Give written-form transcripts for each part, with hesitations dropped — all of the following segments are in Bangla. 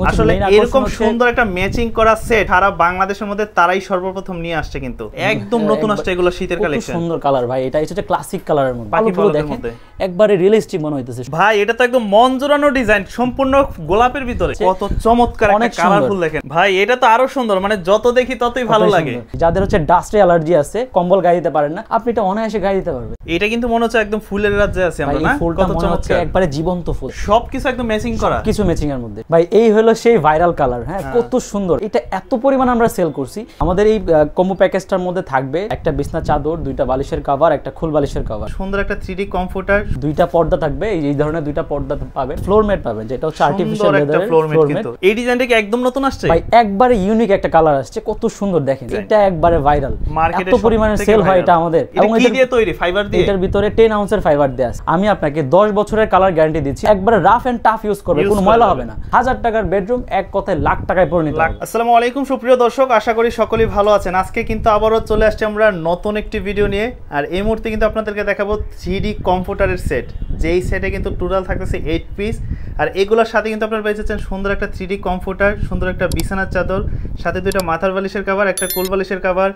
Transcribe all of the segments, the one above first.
আসলে এরকম সুন্দর একটা ম্যাচিং করা সেট সারা বাংলাদেশের মধ্যে তারাই সর্বপ্রথম নিয়ে আসছে, কিন্তু একদম নতুন আসছে এগুলো শীতের কালেকশন। সুন্দর কালার ভাই, এটা হচ্ছে ক্লাসিক কালারের মধ্যে, বাকিগুলো দেখেন একবারে রিয়েলিস্টিক মনে হইতেছে ভাই। এটা তো একদম মন জোড়ানো ডিজাইন, সম্পূর্ণ গোলাপের ভিতরে, কত চমৎকার একটা কালারফুল দেখেন ভাই। এটা তো আরো সুন্দর, মানে যত দেখি ততই ভালো লাগে। যাদের হচ্ছে ডাস্টে অ্যালার্জি আছে, কম্বল গায়ে দিতে পারেন না, আপনি এটা অনায়াসে গায়ে দিতে পারবেন। এটা কিন্তু মনে হচ্ছে একদম ফুলের রাজ্যে আছে আমরা, না? কত চমৎকার, একবারে জীবন্ত ফুল, সবকিছু একদম ম্যাচিং করা, কিছু ম্যাচিং এর মধ্যে ভাই। এই হলো সেই ভাইরাল কালার, হ্যাঁ কত সুন্দর। এটা এত পরিমাণ আমরা সেল করছি। আমাদের এই কম্বো প্যাকেজটার মধ্যে থাকবে একটা বিছনা চাদর, দুইটা বালিশের কভার, একটা খুল বালিশের কভার, সুন্দর একটা 3D কমফোর্টার, দুইটা পর্দা থাকবে, এই ধরনের দুইটা পর্দা পাবেন, ফ্লোর ম্যাট পাবেন, যেটা হচ্ছে আর্টিফিশিয়াল লেদারের ফ্লোর ম্যাট। এই ডিজাইনটা কি একদম নতুন আসছে ভাই? একবারে ইউনিক একটা কালার আসছে, কত সুন্দর দেখেন। এটা একবারে ভাইরাল, এত পরিমাণে সেল হয় এটা আমাদের। এবং এটা দিয়ে তৈরি ফাইবার দিয়ে, এটার ভিতরে 10 আউন্সের ফাইবার দেয়া আছে। আমি আপনাকে 10 বছরের কালার গ্যারান্টি দিচ্ছি, একবারে রাফ এন্ড টাফ ইউজ করবে, কোনো ময়লা হবে না। 1000 টাকার বেডরুম এক কথায় লাখ টাকায় পরিণত হবে। আসসালামু আলাইকুম সুপ্রিয় দর্শক, আশা করি সকলেই ভালো আছেন। আজকে কিন্তু আবারও চলে আসছে আমরা নতুন একটি ভিডিও নিয়ে। আর এই মুহূর্তে কিন্তু আপনাদেরকে দেখাবো 3D কমফোর্টারের সেট, যেই সেটে কিন্তু টোটাল থাকতেছে 8 পিস। আর এগুলোর সাথে কিন্তু আপনারা পেয়েছেন সুন্দর একটা 3D কমফোর্টার, সুন্দর একটা বিছানার চাদর, সাথে দুইটা মাথার বালিশের কভার, একটা কোল বালিশের কভার,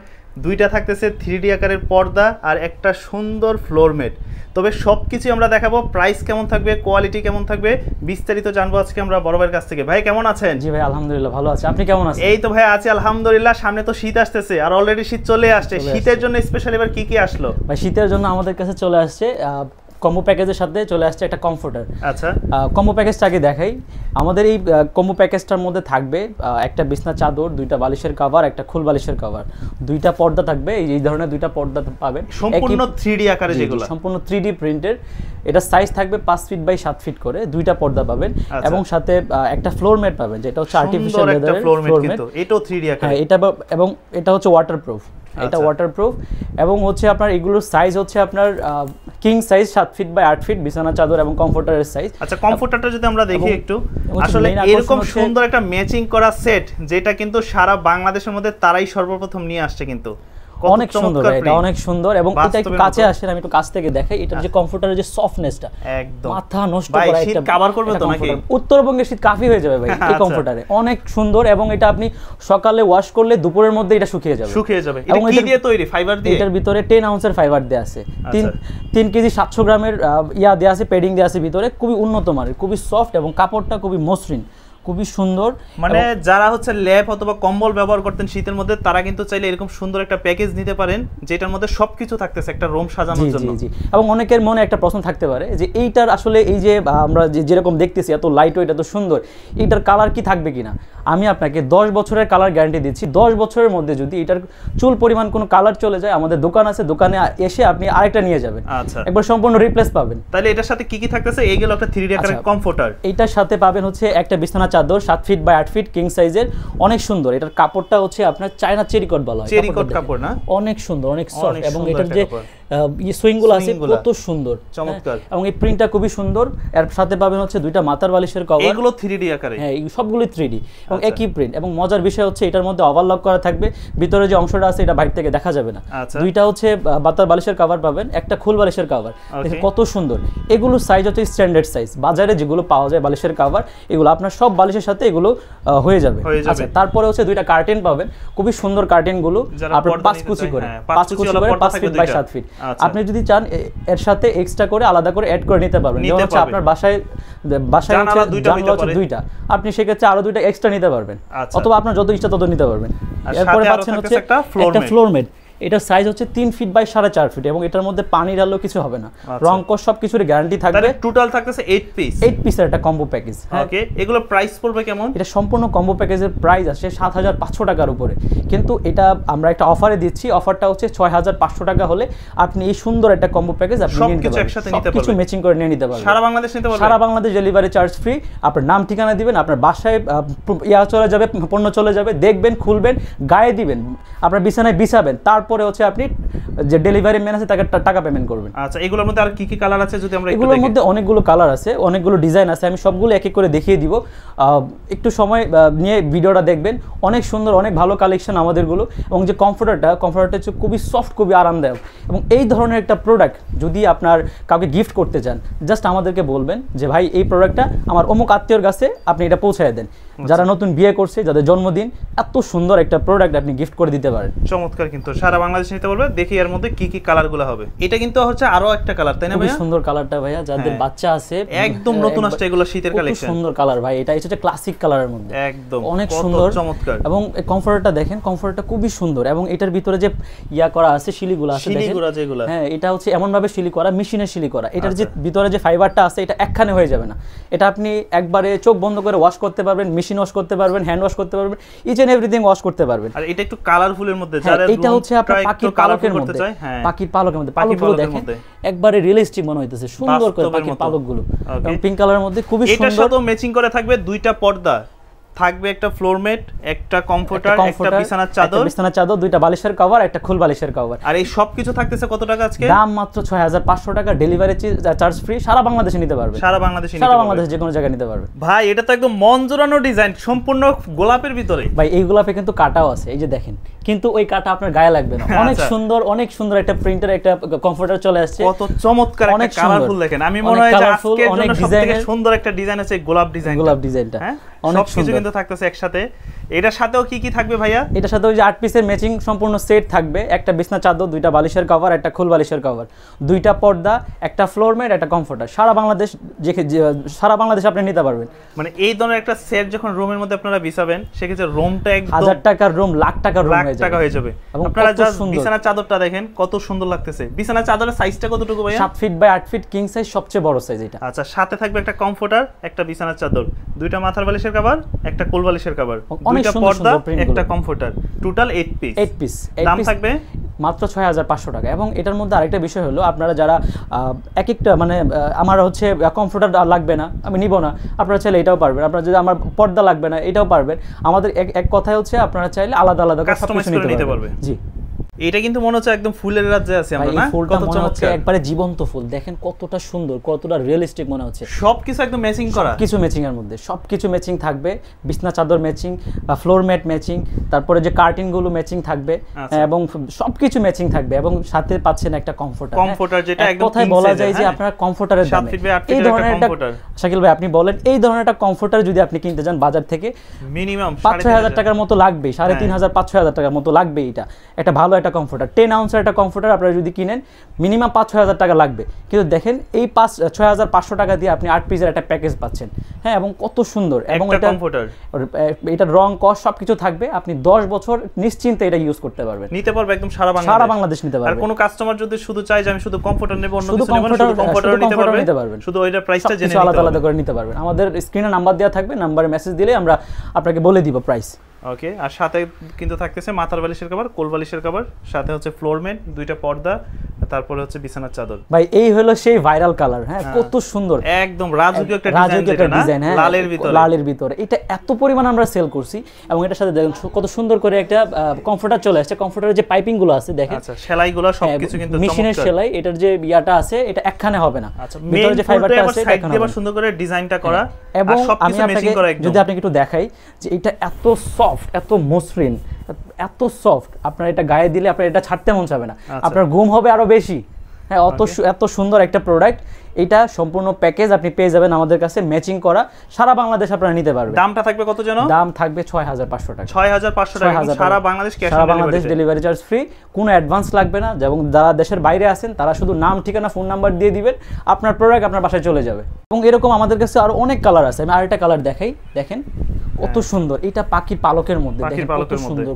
দুইটা থাকতেছে 3D আকারের পর্দা আর একটা সুন্দর ফ্লোর ম্যাট। তবে সব কিছু আমরা দেখাবো, প্রাইস কেমন থাকবে, কোয়ালিটি কেমন থাকবে, বিস্তারিত জানবো আজকে আমরা বড় ভাইয়ের কাছ থেকে। ভাই কেমন আছেন? জি ভাই আলহামদুলিল্লাহ ভালো আছি, আপনি কেমন আছেন? এই তো ভাই আছি আলহামদুলিল্লাহ। সামনে তো শীত আসতেছে, আর অলরেডি শীত চলে আসছে। শীতের জন্য স্পেশালি এবার কি কি আসলো? ভাই শীতের জন্য আমাদের কাছে চলে আসছে কম্বো প্যাকেজের সাথে চলে আসছে একটা কমফোর্টার। আচ্ছা, কম্বো প্যাকেজটা আগে দেখাই। আমাদের এই কম্বো প্যাকেজটার মধ্যে থাকবে একটা বিছনা চাদর, দুইটা বালিশের কভার, একটা খুল বালিশের কভার, দুইটা পর্দা থাকবে, এই ধরনের দুইটা পর্দা পাবেন, সম্পূর্ণ 3D আকারে, যেগুলো সম্পূর্ণ 3D প্রিন্টের। এটা সাইজ থাকবে 5 ফিট বাই 7 ফিট করে, দুইটা পর্দা পাবেন এবং সাথে একটা ফ্লোর ম্যাট পাবেন, যেটা হচ্ছে আর্টিফিশিয়াল লেদারের ফ্লোর ম্যাট, কিন্তু এটাও 3D আকারে। হ্যাঁ এটা, এবং এটা হচ্ছে ওয়াটারপ্রুফ, এটা ওয়াটারপ্রুফ। এবং হচ্ছে আপনার এগুলোর সাইজ হচ্ছে আপনার king size 7 feet by 8 feet বিছানা চাদর এবং কমফোর্টারের সাইজ। আচ্ছা, কমফোর্টারটা যদি আমরা দেখি একটু, আসলে এরকম সুন্দর একটা ম্যাচিং করা সেট, যেটা কিন্তু সারা বাংলাদেশের মধ্যে তারাই সর্বপ্রথম নিয়ে আসছে, কিন্তু অনেক সুন্দর, এটা অনেক সুন্দর। এবং এটা একটু কাছে আসেন, আমি একটু কাছ থেকে দেখাই। এটা যে কমফোর্টারের যে সফটনেসটা, একদম মাথা নষ্ট করা, একটা কভার করবে তো নাকি? উত্তরবঙ্গের শীত কাফি হয়ে যাবে ভাই এই কমফোর্টারে, অনেক সুন্দর। এবং এটা আপনি সকালে ওয়াশ করলে দুপুরের মধ্যে এটা শুকিয়ে যাবে। এটা কি দিয়ে তৈরি? ফাইবার দিয়ে। এটার ভিতরে 10 আউন্সের ফাইবার দেয়া আছে, 3 কেজি 700 গ্রামের ইয়া দেয়া আছে, পেডিং দেয়া আছে ভিতরে, খুবই উন্নত মানের, খুবই সফট এবং কাপড়টা খুবই মসৃণ, খুবই সুন্দর। মানে যারা হচ্ছে ল্যাপ অথবা কম্বল ব্যবহার করতেন শীতের মধ্যে, তারা কিন্তু চাইলে এরকম সুন্দর একটা প্যাকেজ নিতে পারেন, যেটার মধ্যে সবকিছু থাকতেছে একটা রুম সাজানোর জন্য। জি জি। এবং অনেকের মনে একটা প্রশ্ন থাকতে পারে যে এইটার আসলে এই যে আমরা যেরকম দেখতেছি এত লাইট ওয়েট, এত সুন্দর, এইটার কালার কি থাকবে কিনা? আমি আপনাকে 10 বছরের কালার গ্যারান্টি দিচ্ছি। 10 বছরের মধ্যে যদি এটার চুল পরিমাণ কোনো কালার চলে যায়, আমাদের দোকান আছে, দোকানে এসে আপনি আরেকটা নিয়ে যাবেন, আচ্ছা, একবার সম্পূর্ণ রিপ্লেস পাবেন। তাহলে এটার সাথে কি কি থাকতেছে? এইগুলো একটা 3D আকারের কমফোর্টার। এইটার সাথে পাবেন হচ্ছে একটা বিছানা চাদর 7 ফিট বাই 8 ফিট কিং সাইজের, অনেক সুন্দর। এটার কাপড়টা হচ্ছে আপনার চায়না চেরিকট বলা হয়, চেরিকট কাপড় না? অনেক সুন্দর, অনেক সফট। এবং এটার যে সুইংগুলো আছে কত সুন্দর, চমৎকার। এবং এই প্রিন্টটা খুবই সুন্দর। এর সাথে পাবেন হচ্ছে দুইটা মাথার বালিশের কভার, এগুলো 3D আকারে। হ্যাঁ, এই সবগুলো 3D এবং একই প্রিন্ট। এবং মজার বিষয় হচ্ছে এটার মধ্যে ওভারলক করা থাকবে, ভিতরে যে অংশটা আছে এটা বাইরে থেকে দেখা যাবে না। দুইটা হচ্ছে মাথার বালিশের কভার পাবেন, একটা খুল বালিশের কভার, কত সুন্দর। এগুলো সাইজ হচ্ছে স্ট্যান্ডার্ড সাইজ, বাজারে যেগুলো পাওয়া যায় বালিশের কভার, এগুলো আপনার সব বালিশের সাথে এগুলো হয়ে যাবে। আচ্ছা, তারপরে হচ্ছে দুইটা কার্টেন পাবেন, খুবই সুন্দর কার্টেনগুলো, আপনার 5 কুচি করে 5 ফিট বাই 7 ফিট। আপনি যদি চান এর সাথে এক্সট্রা করে আলাদা করে অ্যাড করে নিতে পারবেন। যেমন হচ্ছে আপনার বাসায় জানালা দুইটা, আপনি সেক্ষেত্রে আরো দুইটা এক্সট্রা নিতে পারবেন, অথবা আপনার যত ইচ্ছা তত নিতে পারবেন। এরপরে পাচ্ছেন হচ্ছে একটা ফ্লোর ম্যাট। এটার সাইজ হচ্ছে 3 ফিট বাই 4.5 ফিট এবং এটার মধ্যে পানি ঢাললেও কিছু হবে না, রং কস সবকিছুর গ্যারান্টি থাকবে। টোটাল থাকতেছে 8 পিসের একটা কম্বো প্যাকেজ। ওকে, এগুলো প্রাইস পড়বে কেমন? এটা সম্পূর্ণ কম্বো প্যাকেজের প্রাইস আসে 7500 টাকার উপরে, কিন্তু এটা আমরা একটা অফারে দিচ্ছি। অফারটা হচ্ছে 6500 টাকা হলে আপনি এই সুন্দর একটা কম্বো প্যাকেজ আপনি সবকিছু একসাথে নিতে পারবেন, কিছু ম্যাচিং করে নিয়ে নিতে পারবেন। সারা বাংলাদেশ নিতে পারবেন, সারা বাংলাদেশ ডেলিভারি চার্জ ফ্রি। আপনার নাম ঠিকানা দিবেন, আপনার বাসায় চলে যাবে, পণ্য চলে যাবে, দেখবেন, খুলবেন, গায়ে দিবেন, আপনার বিছানায় বিছাবেন, তারপর তারপরে হচ্ছে আপনি যে ডেলিভারি ম্যান আছে তাকে টাকা পেমেন্ট করবেন। আচ্ছা, এগুলোর মধ্যে আর কি কি কালার আছে যদি আমরা একটু দেখি? এগুলোর মধ্যে অনেকগুলো কালার আছে, অনেকগুলো ডিজাইন আছে, আমি সবগুলো এক এক করে দেখিয়ে দিব। একটু সময় নিয়ে ভিডিওটা দেখবেন। অনেক সুন্দর, অনেক ভালো কালেকশন আমাদেরগুলো। এবং যে কমফোর্টারটা হচ্ছে খুবই সফট, খুবই আরামদায়ক। এবং এই ধরনের একটা প্রোডাক্ট যদি আপনার কাউকে গিফট করতে চান, জাস্ট আমাদেরকে বলবেন যে ভাই এই প্রোডাক্টটা আমার অমুক আত্মীয়র কাছে আপনি এটা পৌঁছায় দেন। যারা নতুন বিয়ে করছে, যাদের জন্মদিন, এত সুন্দর একটা প্রোডাক্ট আপনি গিফট করে দিতে পারেন। চমৎকার, কিন্তু সারা বাংলাদেশে নিতে বলবে। দেখি এর মধ্যে কি কি কালারগুলো হবে। এটা কিন্তু হচ্ছে আরো একটা কালার, তাই না ভাইয়া? খুব সুন্দর কালারটা ভাইয়া, যাদের বাচ্চা আছে একদম নতুন আসছে এগুলো শীতের কালেকশন। সুন্দর কালার ভাই, এটা হচ্ছে ক্লাসিক কালারের মধ্যে একদম অনেক সুন্দর, চমৎকার। এবং কমফোর্টটা দেখেন, কমফোর্টটা খুবই সুন্দর। এবং এটার ভিতরে যে ইয়া করা আছে, শিলিগুলো আছে দেখেন, হ্যাঁ এটা হচ্ছে এমন ভাবে শিলি করা, মেশিনের শিলি করা। এটার যে ভিতরে যে ফাইবারটা আছে এটা একখানে হয়ে যাবে না। এটা আপনি একবারে চোখ বন্ধ করে ওয়াশ করতে পারবেন, মেশিন ওয়াশ করতে পারবেন, হ্যান্ড ওয়াশ করতে পারবেন, ইচ এন্ড এভরিথিং ওয়াশ করতে পারবেন। আর এটা একটু কালারফুলের মধ্যে, যারা এটা হচ্ছে আপনার পাখির পালকের মধ্যে, পাখির পালকের মধ্যে, পালকগুলো দেখেন একবারে রিয়েলিস্টিক মনে হইতেছে, সুন্দর করে পাখির পালকগুলো, এবং পিঙ্ক কালারের মধ্যে খুবই সুন্দর। এটার সাথে ম্যাচিং করে থাকবে দুইটা পর্দা, থাকবে একটা ফ্লোর ম্যাট, একটা কমফোর্টার, একটা বিছানার চাদর, দুইটা বালিশের কভার, একটা ফুল বালিশের কভার। আর এই সব কিছু থাকতেছে কত টাকা আজকে? দাম মাত্র 6500 টাকা, ডেলিভারি চার্জ ফ্রি, সারা বাংলাদেশে নিতে পারবে। সারা বাংলাদেশে যে কোনো জায়গায় নিতে পারবে। ভাই এটা তো একদম মন জোড়ানো ডিজাইন, সম্পূর্ণ গোলাপের ভিতরে। ভাই এই গোলাপে কিন্তু কাটাও আছে, এই যে দেখেন, কিন্তু ওই কাটা আপনার গায়ে লাগবে না। অনেক সুন্দর, অনেক সুন্দর একটা প্রিন্টার, একটা কমফোর্টার চলে আসছে। কত চমৎকার, অনেক কালারফুল দেখেন। আমি মনে হয় যে আজকের জন্য সবথেকে সুন্দর একটা ডিজাইন আছে গোলাপ ডিজাইনটা। হ্যাঁ, অনেক কিছু কিন্তু থাকতেছে একসাথে। এটার সাথেও কি কি থাকবে ভাইয়া? এটার সাথে ওই যে 8 পিসের ম্যাচিং সম্পূর্ণ সেট থাকবে। একটা বিছনা চাদর, দুইটা বালিশের কভার, একটা ফুল বালিশের কভার, দুইটা পর্দা, একটা ফ্লোর ম্যাট, একটা কমফোর্টার। সারা বাংলাদেশ আপনি নিতে পারবেন। মানে এই ধরনের একটা সেট যখন রুমের মধ্যে আপনারা বিছাবেন, সেক্ষেত্রে রুমটা একদম 1000 টাকার রুম লাখ টাকার রুম হয়ে যাবে। আপনারা জাস্ট বিছানার চাদরটা দেখেন কত সুন্দর লাগতেছে। বিছানার চাদরের সাইজটা কতটুকু ভাইয়া? 7 feet by 8 feet, king size, সবচেয়ে বড় সাইজ এটা। আচ্ছা, সাথে থাকবে একটা কমফোর্টার, একটা বিছানার চাদর, দুইটা মাথার বালিশের কভার, একটা কোল বালিশের কভার, দুইটা পর্দা, একটা কমফোর্টার, টোটাল 8 পিস। দাম থাকবে মাত্র 6500 টাকা। এবং এটার মধ্যে আরেকটা বিষয় হলো, আপনারা যারা এক একটা মানে আমার হচ্ছে কমফোর্টার লাগবে না, আমি নিব না, আপনারা চাইলে এটাও পারবেন। আপনারা যদি আমার পর্দা লাগবে না, এটাও পারবেন। আমাদের এক কথায় হচ্ছে আপনারা চাইলে আলাদা আলাদা কাস্টমাইজ করে নিতে পারবেন। জি, এটা কিন্তু মনে হচ্ছে একদম ফুলের রাজ্যে আছে আমরা, না? ফুলটা মনে হচ্ছে একবারে জীবন্ত ফুল। দেখেন কতটা সুন্দর, কতটা রিয়েলিস্টিক মনে হচ্ছে। সবকিছু একদম ম্যাচিং করা, কিছু ম্যাচিং এর মধ্যে সবকিছু ম্যাচিং থাকবে। বিছনা চাদর ম্যাচিং, ফ্লোর ম্যাট ম্যাচিং, তারপরে যে কার্টেন গুলো ম্যাচিং থাকবে, এবং সবকিছু ম্যাচিং থাকবে। এবং সাথে পাচ্ছেন একটা কমফোর্টার, যেটা একদম কথাই বলা যায় যে আপনারা কমফোর্টারের দামে এই ধরনের একটা শাকিল ভাই আপনি বলেন, এই ধরনের একটা কমফোর্টার যদি আপনি কিনতে যান বাজার থেকে মিনিমাম 5-6 টাকার মতো লাগবে, 3500-5-6 টাকার মতো লাগবে। এটা একটা ভালো একটা কমফোর্টার, 10 আউন্সের একটা কমফোর্টার আপনারা যদি কিনেন মিনিমাম 5-6 টাকা লাগবে। কিন্তু দেখেন এই 6500 টাকা দিয়ে আপনি 8 পিসের একটা প্যাকেজ পাচ্ছেন। হ্যাঁ, এবং কত সুন্দর। এবং এটা রং কস সবকিছু থাকবে। আপনি 10 বছর নিশ্চিন্তে এটা ইউজ করতে পারবেন, নিতে পারবে একদম সারা বাংলাদেশ নিতে পারবে। আর কোনো কাস্টমার যদি শুধু চায় যে আমি শুধু কমফোর্টার নেব, অন্য কিছু নেব না, শুধু কমফোর্টার নিতে পারবেন। শুধু ওইটার প্রাইসটা জেনে নিতে আলাদা করে নিতে পারবেন। আমাদের স্ক্রিনে নাম্বার দেওয়া থাকবে, নাম্বারে মেসেজ দিলে আমরা আপনাকে বলে দিব প্রাইস। ওকে, আর সাথে কিন্তু থাকতেছে মাথার বালিশের কভার, কোল বালিশের কভার, সাথে হচ্ছে ফ্লোর ম্যাট, দুইটা পর্দা, তারপরে হচ্ছে বিছানার চাদর। ভাই এই হলো সেই ভাইরাল কালার। হ্যাঁ, কত সুন্দর, একদম রাজকীয় একটা ডিজাইন, হ্যাঁ, লালের ভিতরে। এটা এত পরিমাণ আমরা সেল করছি। এবং এটার সাথে দেখেন কত সুন্দর করে একটা কমফোর্টার চলে আসছে। কমফোর্টারের যে পাইপিং গুলো আছে দেখেন, আচ্ছা, সেলাইগুলো সবকিছু কিন্তু মেশিনের সেলাই। এটার যে ইয়াটা আছে এটা একখানে হবে না, ভিতরে যে ফাইবারটা আছে এটা একখানে হবে। সুন্দর করে ডিজাইনটা করা, এবং আমি আপনাকে যদি আপনাকে একটু দেখাই যে এটা এত সফট, এত মসৃণ, এত সফট, আপনার এটা গায়ে দিলে আপনার এটা ছাড়তে মন চাবে না, আপনার ঘুম হবে আরো বেশি। হ্যাঁ, এত সুন্দর একটা প্রোডাক্ট। এটা সম্পূর্ণ প্যাকেজ আপনি পেয়ে যাবেন আমাদের কাছে ম্যাচিং করা। সারা বাংলাদেশ আপনারা নিতে পারবেন। দামটা থাকবে কত যেন? দাম থাকবে 6500 টাকা। 6500 টাকা সারা বাংলাদেশ, সারা বাংলাদেশ ডেলিভারি চার্জ ফ্রি, কোনো অ্যাডভান্স লাগবে না। এবং যারা দেশের বাইরে আছেন তারা শুধু নাম, ঠিকানা, ফোন নাম্বার দিয়ে দিবেন, আপনার প্রোডাক্ট আপনার বাসায় চলে যাবে। এবং এরকম আমাদের কাছে আরো অনেক কালার আছে। আমি আরেকটা কালার দেখাই, দেখেন কত সুন্দর। এটা পাখির পালকের মধ্যে, দেখেন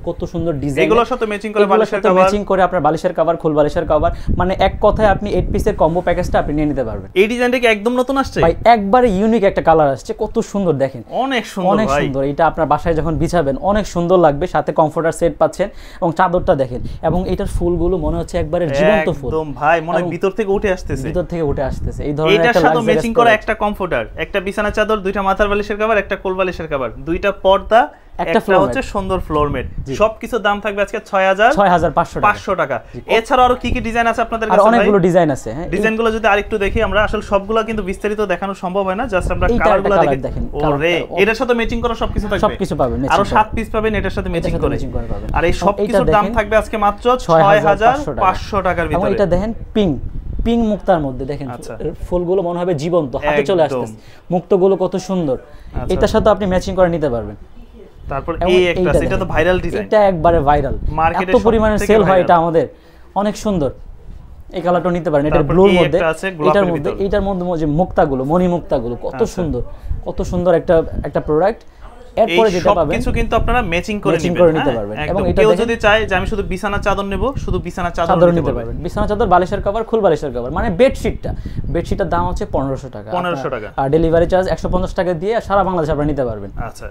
কত সুন্দর ডিজাইন। এগুলোর সাথে ম্যাচিং করে বালিশের কভার, ম্যাচিং করে আপনার বালিশের কভার, খোল বালিশের কভার, মানে এক কথায় আপনি 8 পিসের কম্বো প্যাকেজটা আপনি নিয়ে নিতে পারবেন। এই ডিজাইনটা কি একদম নতুন আসছে ভাই? একবারে ইউনিক একটা কালার আসছে, কত সুন্দর দেখেন, অনেক সুন্দর। এটা আপনার বাসায় যখন বিছাবেন অনেক সুন্দর লাগবে। সাথে কমফোর্টার সেট পাচ্ছেন, এবং চাদরটা দেখেন। এবং এটার ফুলগুলো মনে হচ্ছে একবারে জীবন্ত ফুল, একদম ভাই মনে ভিতর থেকে উঠে আসতেছে। এই ধরনের একটা সাথে ম্যাচিং করা একটা কমফোর্টার, একটা বিছানা চাদর, দুইটা মাথার বালিশের কভার, একটা কোল বালিশের কভার, দুইটা পর্দা, একটা হচ্ছে সুন্দর ফ্লোর ম্যাট। সবকিছু দাম থাকবে আজকে 6500 টাকা। এছাড়া আরো কি কি ডিজাইন আছে আপনাদের কাছে? আর অনেকগুলো ডিজাইন আছে। হ্যাঁ, ডিজাইনগুলো যদি আরেকটু দেখি আমরা, আসলে সবগুলো কিন্তু বিস্তারিত দেখানো সম্ভব হয় না, জাস্ট আমরা কালারগুলো দেখেন। ওরে, এটার সাথে ম্যাচিং করা সবকিছু থাকবে, সবকিছু পাবেন, আরো 7 পিস পাবেন এটার সাথে ম্যাচিং করে। আর এই সবকিছুর দাম থাকবে আজকে মাত্র 6500 টাকার ভিতরে। এবং এটা দেখেন পিঙ্ক মুক্তার মধ্যে দেখেন ফুলগুলো মনে হবে জীবন্ত, হাতে চলে আসতেছে, মুক্তগুলো কত সুন্দর। এটার সাথে আপনি ম্যাচিং করে নিতে পারবেন। তারপর এই একটা, এটা তো ভাইরাল ডিজাইন, এটা একবারে ভাইরাল, এত পরিমাণে সেল হয় এটা আমাদের, অনেক সুন্দর। এই কালারটা নিতে পারেন, এটা ব্লুর মধ্যে, এটার মধ্যে যে মুক্তাগুলো, মণি মুক্তাগুলো কত সুন্দর, কত সুন্দর একটা প্রোডাক্ট। এরপরে যেটা পাবেন কিছু কিন্তু আপনারা ম্যাচিং করে নিতে পারবেন। এবং এটা কেউ যদি চায় যে আমি শুধু বিছানা চাদর নেব, শুধু বিছানা চাদর নিতে পারবেন। বিছানা চাদর, বালিশের কভার, ফুল বালিশের কভার, মানে বেডশিটটার দাম হচ্ছে 1500 টাকা। 1500 টাকা। আর ডেলিভারি চার্জ 150 টাকা দিয়ে সারা বাংলাদেশে আপনারা নিতে পারবেন। আচ্ছা,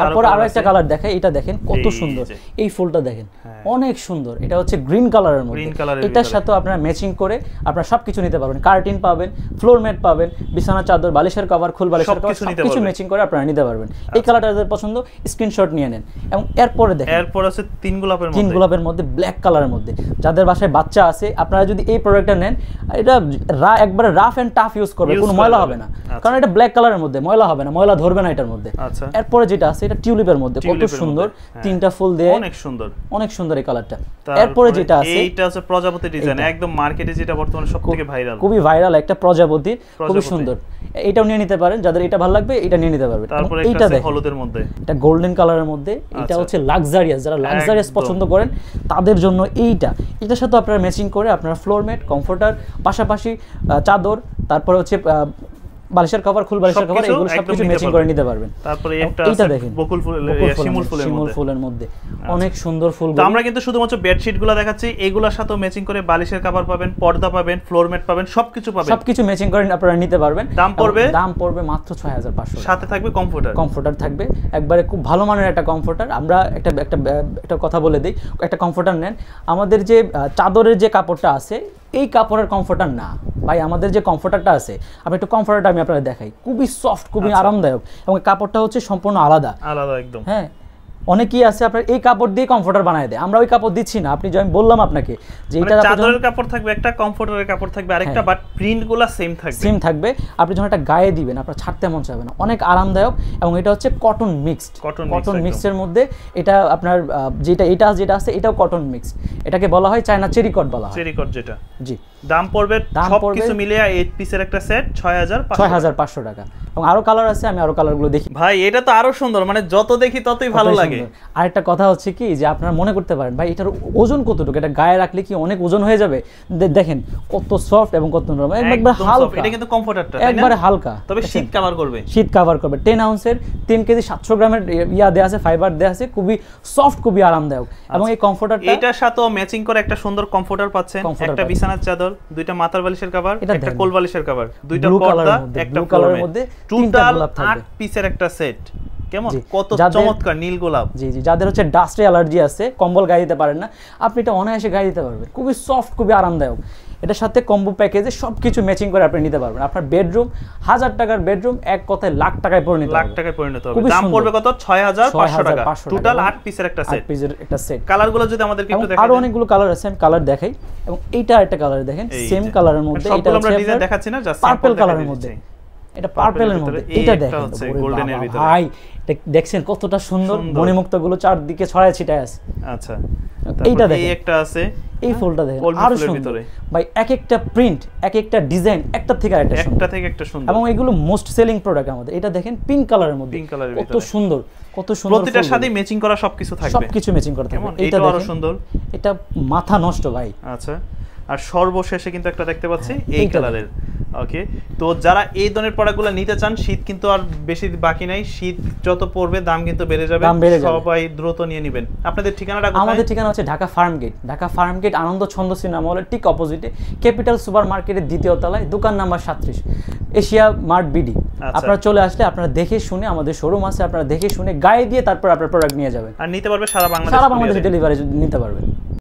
তারপর আরো একটা কালার দেখাই, এটা দেখেন কত সুন্দর, এই ফুলটা দেখেন অনেক সুন্দর। এটা হচ্ছে গ্রিন কালারের মধ্যে, এটার সাথে আপনারা ম্যাচিং করে আপনারা সবকিছু নিতে পারবেন। কার্টেন পাবেন, ফ্লোর ম্যাট পাবেন, বিছানা চাদর, বালিশের কভার, ফুল বালিশের কভার, সবকিছু ম্যাচিং করে আপনারা নিতে পারবেন। এই কালারটা যাদের পছন্দ স্ক্রিনশট নিয়ে নেন। এবং এরপরে দেখেন, এরপর আছে তিন গোলাপের মধ্যে ব্ল্যাক কালারের মধ্যে, যাদের বাসায় বাচ্চা আছে আপনারা যদি এই প্রোডাক্টটা নেন, এটা একবারে রাফ এন্ড টাফ ইউজ করবে, কোনো ময়লা হবে না, কারণ এটা ব্ল্যাক কালারের মধ্যে, ময়লা হবে না, ময়লা ধরবে না এটার মধ্যে। এরপরে যেটা আছে এটা টিউলিপের মধ্যে, কত সুন্দর, তিনটা ফুল দিয়ে অনেক সুন্দর এই কালারটা। এরপরে যেটা আছে এইটা হচ্ছে প্রজাপতি ডিজাইন, একদম মার্কেটে যেটা বর্তমানে সবথেকে ভাইরাল, খুবই ভাইরাল একটা প্রজাপতি, খুবই সুন্দর। এটাও নিয়ে নিতে পারেন, যাদের এটা ভালো লাগবে এটা নিয়ে নিতে পারবেন। তারপরে এটা আছে হলুদের মধ্যে, এটা গোল্ডেন কালারের মধ্যে, এটা হচ্ছে লাক্সারিয়াস, যারা লাক্সারিয়াস পছন্দ করেন তাদের জন্য এটার সাথে আপনারা ম্যাচিং করে আপনারা ফ্লোর ম্যাট, কমফোর্টার, পাশাপাশি চাদর, তারপরে হচ্ছে বালিশের কভার, ফুল বালিশের কভার, এগুলো সবকিছু ম্যাচিং করে নিতে পারবেন। তারপরে একটা আছে বকুল ফুল, শিমুল ফুলের মধ্যে অনেক সুন্দর ফুল। তো আমরা কিন্তু শুধুমাত্র বেডশিটগুলো দেখাচ্ছি, এগুলোর সাথে ম্যাচিং করে বালিশের কভার পাবেন, পর্দা পাবেন, ফ্লোর ম্যাট পাবেন, সবকিছু পাবেন, সবকিছু ম্যাচিং করে আপনারা নিতে পারবেন। দাম পড়বে মাত্র 6500। সাথে থাকবে কমফোর্টার থাকবে, একবারে খুব ভালো মানের একটা কমফোর্টার। আমরা একটা কথা বলে দিই, একটা কমফোর্টার নেন, আমাদের যে চাদরের যে কাপড়টা আছে এই কাপড়ের কমফোর্টার না ভাই, আমাদের যে কমফোর্টারটা আছে, আমি একটু কমফোর্টারটা আমি আপনাদের দেখাই, খুবই সফট, খুবই আরামদায়ক, এবং কাপড়টা হচ্ছে সম্পূর্ণ আলাদা একদম। হ্যাঁ, অনেকেই আছে আপনার এই কাপড় দিয়ে কমফোর্টার বানায় দেয়, আমরা ওই কাপড় দিচ্ছি না। আপনি আমি বললাম আপনাকে যে এটা চাদরের কাপড় থাকবে একটা, কমফোর্টারের কাপড় থাকবে আরেকটা, বাট প্রিন্টগুলো সেম থাকবে। আপনি যখন একটা গায়ে দিবেন আপনার ছাড়তে মন চাইবে না, অনেক আরামদায়ক। এবং এটা হচ্ছে কটন মিক্সড মধ্যে, এটা আপনার যেটা আছে এটাও কটন মিক্সড, এটাকে বলা হয় চায়না চেরি কট বলা হয়, চেরি কট যেটা। জি, দাম পড়বে সবকিছু মিলিয়ে 8 পিসের একটা সেট 6500 টাকা। এবং আরো কালার আছে, আমি আরো কালারগুলো দেখি। ভাই এটা তো আরো সুন্দর, মানে যত দেখি ততই ভালো লাগে। আরেকটা কথা হচ্ছে কি যে আপনারা মনে করতে পারেন ভাই এটার ওজন কতটুকু, এটা গায়ে রাখলে কি অনেক ওজন হয়ে যাবে? দেখেন কত সফট এবং কত নরম, একবার হালকা। এটা কিন্তু কমফোর্টারটা তাই না, একবারে হালকা, তবে শীত কভার করবে। 10 আউন্সের 3 কেজি 700 গ্রামের ইয়া দেয়া আছে, ফাইবার দেয়া আছে, খুবই সফট, খুবই আরামদায়ক। এবং এই কমফোর্টারটা এটার সাথেও ম্যাচিং করে একটা সুন্দর কমফোর্টার পাচ্ছেন, একটা বিছানার চাদর, দুইটা মাথার বালিশের কভার, একটা কোল বালিশের কভার, দুইটা পর্দা, একটা কালারের মধ্যে, টোটাল 8 পিসের একটা সেট। কেমন কত চমৎকার নীল গোলাপ। জি, যাদের হচ্ছে ডাস্টে অ্যালার্জি আছে, কম্বল গায়ে দিতে পারেন না, আপনি এটা অনায়াসে গায়ে দিতে পারবেন, খুবই সফট, খুবই আরামদায়ক। এটার সাথে কম্বো প্যাকেজে সবকিছু ম্যাচিং করে আপনি নিতে পারবেন। আপনার বেডরুম 1000 টাকার বেডরুম এক কথায় লাখ টাকায় পরিণত হবে। দাম পড়বে কত? 6500 টাকা। টোটাল 8 পিসের একটা সেট। কালারগুলো যদি আমাদের একটু দেখাই, আরো অনেকগুলো কালার আছে, আমি কালার দেখাই। এবং এইটা একটা কালার দেখেন, সেম কালারের মধ্যে, এটা আমরা ডিজাইন দেখাচ্ছি না, জাস্ট পার্পল কালারের মধ্যে, এটা পার্পলের মধ্যে, এটা দেখেন গোল্ডেনের ভিতরে। ভাই দেখছেন কতটা সুন্দর, মণিমুক্তাগুলো চারদিকে ছড়ায় ছিটায় আছে। আচ্ছা, এইটা দেখেন, এই একটা আছে, এই ফুলটা দেখেন আরো সুন্দর ভাই, এক একটা প্রিন্ট, এক একটা ডিজাইন, একটা থেকে একটা সুন্দর। এবং এগুলো মোস্ট সেলিং প্রোডাক্ট আমাদের। এটা দেখেন পিঙ্ক কালারের মধ্যে, কত সুন্দর, প্রতিটার সাথে ম্যাচিং করা সবকিছু থাকবে, সবকিছু ম্যাচিং করা থাকবে। এটা আরো সুন্দর, এটা মাথা নষ্ট ভাই। আচ্ছা, আর সর্বশেষে কিন্তু একটা দেখতে পাচ্ছি এই কালারের। ওকে, তো যারা এই ধরনের প্রোডাক্টগুলো নিতে চান, শীত কিন্তু আর বেশি বাকি নাই, শীত যত পড়বে দাম কিন্তু বেড়ে যাবে, সবাই দ্রুত নিয়ে নেবেন। আপনাদের ঠিকানাটা কোথায়? আমাদের ঠিকানা হচ্ছে ঢাকা ফার্ম গেট, আনন্দ ছন্দ সিনেমা হলের ঠিক অপোজিটে, ক্যাপিটাল সুপার মার্কেটের 2য় তলায়, দোকান নাম্বার 37, এশিয়া মার্ট বিডি। আপনারা চলে আসলে আপনারা দেখে শুনে, আমাদের শোরুম আছে, আপনারা দেখে শুনে গায়ে দিয়ে তারপর আপনার প্রোডাক্ট নিয়ে যাবেন, আর নিতে পারবে সারা বাংলাদেশে ডেলিভারি নিতে পারবেন।